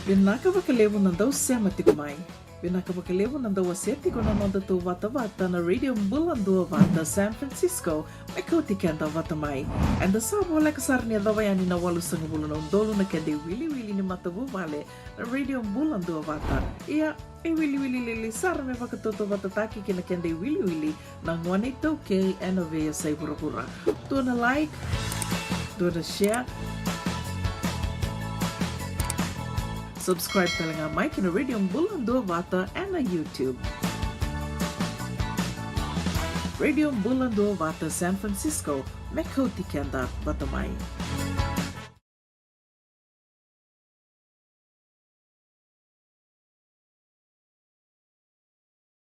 Vinakavakalevu nandau sematikumai. Vinakavakalevu nandau asetico nanonda tu vata na radio Bulandua Vata, San Francisco, Mekoti Kenda Vatamai. And the sabo like sarnia davayani na walu sangabula na undolo na kende wili ni matavu vale na radio Bulandua Vata. Ia e wili sarme vakatoto vatataki kina kende wili na ngwane toke and avea saibura. Do na like, do na share. Subscribe talaga Mike na Radio Bulandua Vata and na YouTube. Radio Bulandua Vata, San Francisco, Mekoti Kenda Vatamai.